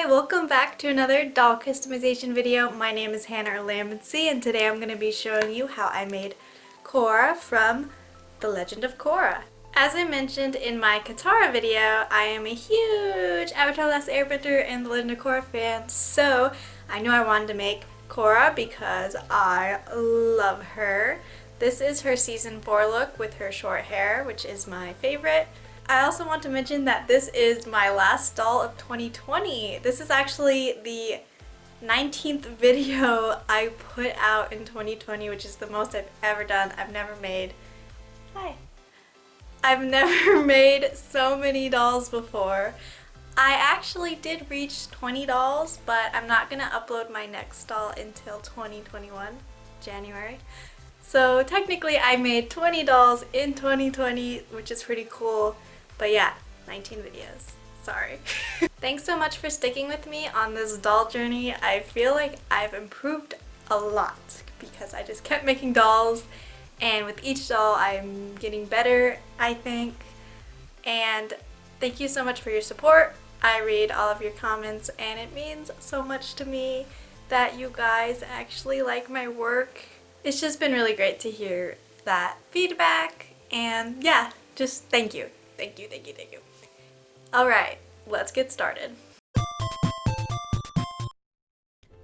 Hi, welcome back to another doll customization video. My name is Hannah or Lambency, and today I'm going to be showing you how I made Korra from The Legend of Korra. As I mentioned in my Katara video, I am a huge Avatar: The Last Airbender and The Legend of Korra fan, so I knew I wanted to make Korra because I love her. This is her season 4 look with her short hair, which is my favorite. I also want to mention that this is my last doll of 2020. This is actually the 19th video I put out in 2020, which is the most I've ever done. I've never made so many dolls before. I actually did reach 20 dolls, but I'm not gonna upload my next doll until 2021, January. So technically I made 20 dolls in 2020, which is pretty cool. But yeah, 19 videos. Sorry. Thanks so much for sticking with me on this doll journey. I feel like I've improved a lot because I just kept making dolls, and with each doll I'm getting better, I think. And thank you so much for your support. I read all of your comments and it means so much to me that you guys actually like my work. It's just been really great to hear that feedback, and yeah, just thank you. Thank you, thank you, thank you. Alright, let's get started.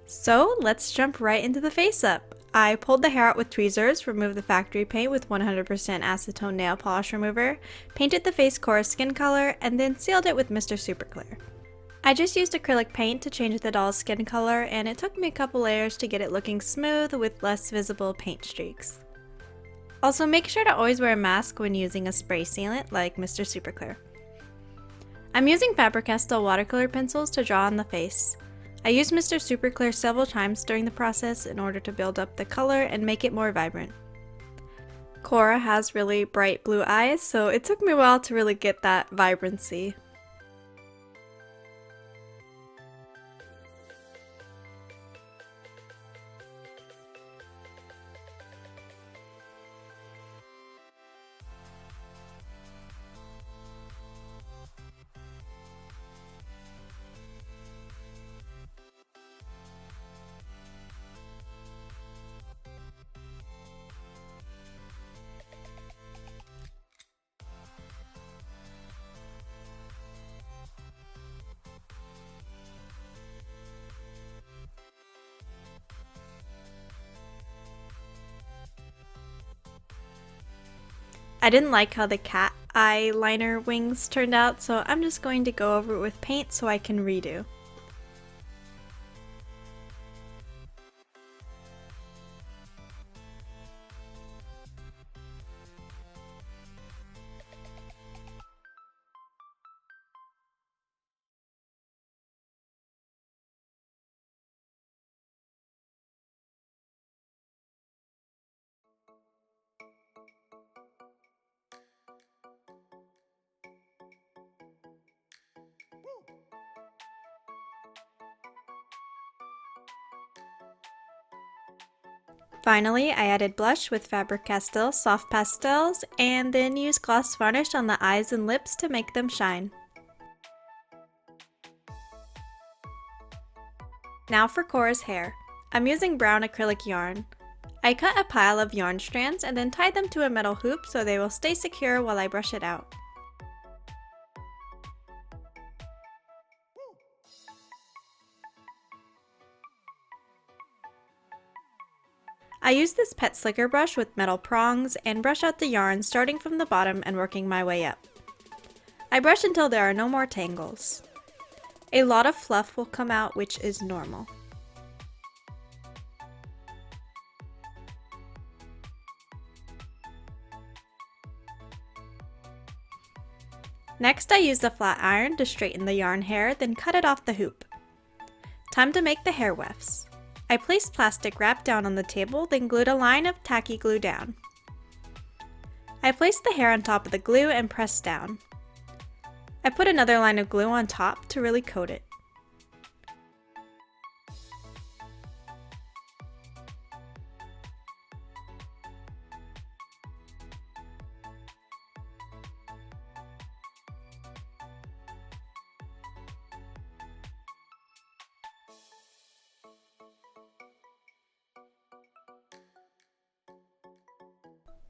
So let's jump right into the face up. I pulled the hair out with tweezers, removed the factory paint with 100% acetone nail polish remover, painted the face Korra skin color, and then sealed it with Mr. Super Clear. I just used acrylic paint to change the doll's skin color, and it took me a couple layers to get it looking smooth with less visible paint streaks. Also, make sure to always wear a mask when using a spray sealant like Mr. Super Clear. I'm using Faber-Castell watercolor pencils to draw on the face. I used Mr. Super Clear several times during the process in order to build up the color and make it more vibrant. Korra has really bright blue eyes, so it took me a while to really get that vibrancy. I didn't like how the cat eyeliner wings turned out, so I'm just going to go over it with paint so I can redo. Finally, I added blush with Faber-Castell soft pastels, and then used gloss varnish on the eyes and lips to make them shine. Now for Korra's hair. I'm using brown acrylic yarn. I cut a pile of yarn strands and then tied them to a metal hoop so they will stay secure while I brush it out. I use this pet slicker brush with metal prongs and brush out the yarn starting from the bottom and working my way up. I brush until there are no more tangles. A lot of fluff will come out, which is normal. Next, I use the flat iron to straighten the yarn hair, then cut it off the hoop. Time to make the hair wefts. I placed plastic wrap down on the table, then glued a line of tacky glue down. I placed the hair on top of the glue and pressed down. I put another line of glue on top to really coat it.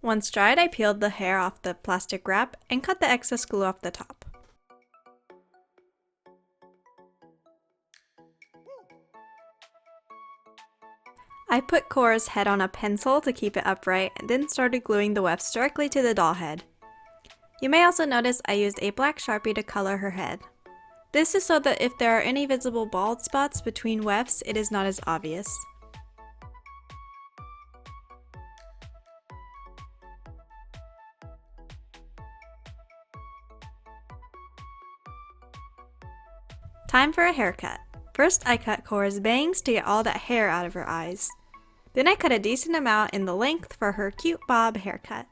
Once dried, I peeled the hair off the plastic wrap and cut the excess glue off the top. I put Korra's head on a pencil to keep it upright and then started gluing the wefts directly to the doll head. You may also notice I used a black Sharpie to color her head. This is so that if there are any visible bald spots between wefts, it is not as obvious. Time for a haircut. First, I cut Korra's bangs to get all that hair out of her eyes. Then I cut a decent amount in the length for her cute bob haircut.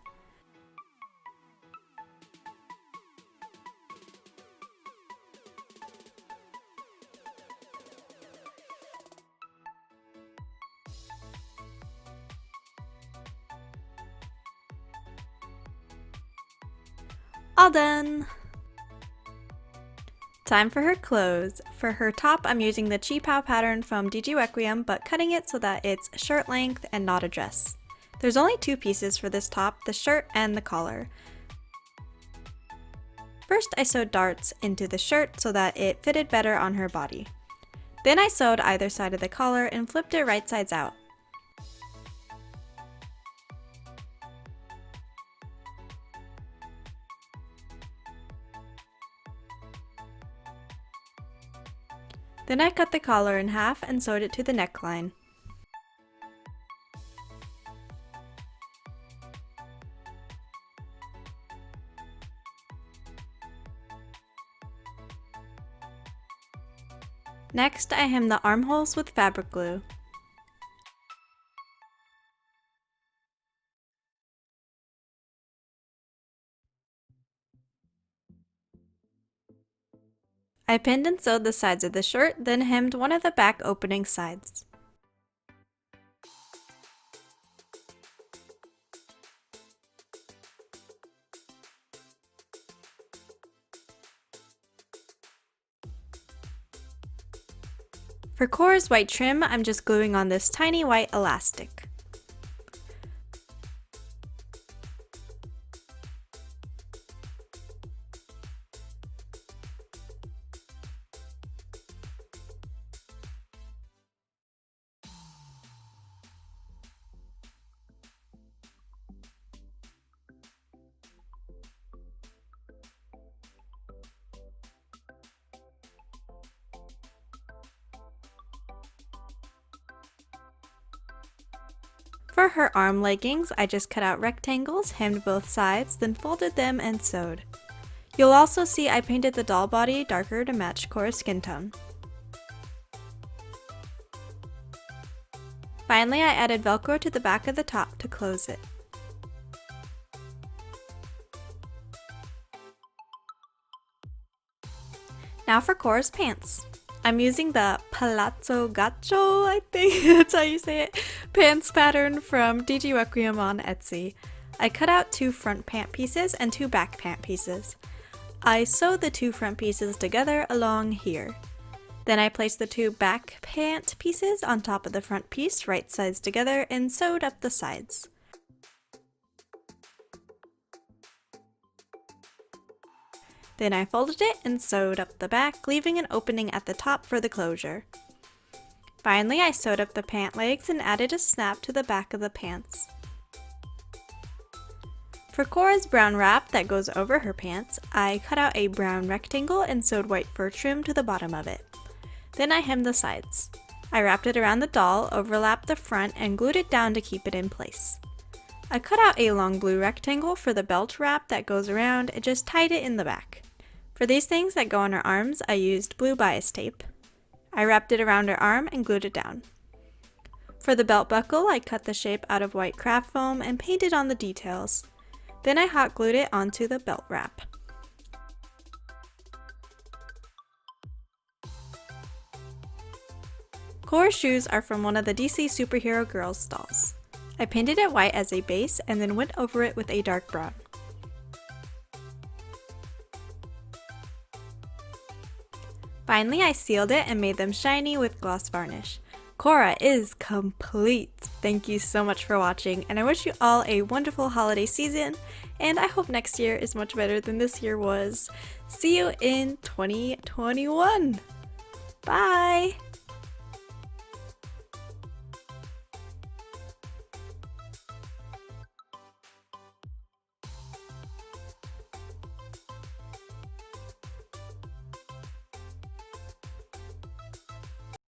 All done! Time for her clothes. For her top, I'm using the Chi Pao pattern from DG Requiem, but cutting it so that it's shirt length and not a dress. There's only 2 pieces for this top, the shirt and the collar. First, I sewed darts into the shirt so that it fitted better on her body. Then I sewed either side of the collar and flipped it right sides out. Then I cut the collar in half and sewed it to the neckline. Next, I hem the armholes with fabric glue. I pinned and sewed the sides of the shirt, then hemmed one of the back opening sides. For Korra's white trim, I'm just gluing on this tiny white elastic. For her arm leggings, I just cut out rectangles, hemmed both sides, then folded them and sewed. You'll also see I painted the doll body darker to match Korra's skin tone. Finally, I added Velcro to the back of the top to close it. Now for Korra's pants. I'm using the Palazzo Gaccio, I think that's how you say it, pants pattern from DG Requiem on Etsy. I cut out 2 front pant pieces and 2 back pant pieces. I sewed the 2 front pieces together along here. Then I placed the 2 back pant pieces on top of the front piece, right sides together, and sewed up the sides. Then I folded it and sewed up the back, leaving an opening at the top for the closure. Finally, I sewed up the pant legs and added a snap to the back of the pants. For Korra's brown wrap that goes over her pants, I cut out a brown rectangle and sewed white fur trim to the bottom of it. Then I hemmed the sides. I wrapped it around the doll, overlapped the front, and glued it down to keep it in place. I cut out a long blue rectangle for the belt wrap that goes around and just tied it in the back. For these things that go on her arms, I used blue bias tape. I wrapped it around her arm and glued it down. For the belt buckle, I cut the shape out of white craft foam and painted on the details. Then I hot glued it onto the belt wrap. Korra's shoes are from one of the DC Superhero Girls dolls. I painted it white as a base and then went over it with a dark brown. Finally, I sealed it and made them shiny with gloss varnish. Korra is complete. Thank you so much for watching, and I wish you all a wonderful holiday season, and I hope next year is much better than this year was. See you in 2021. Bye!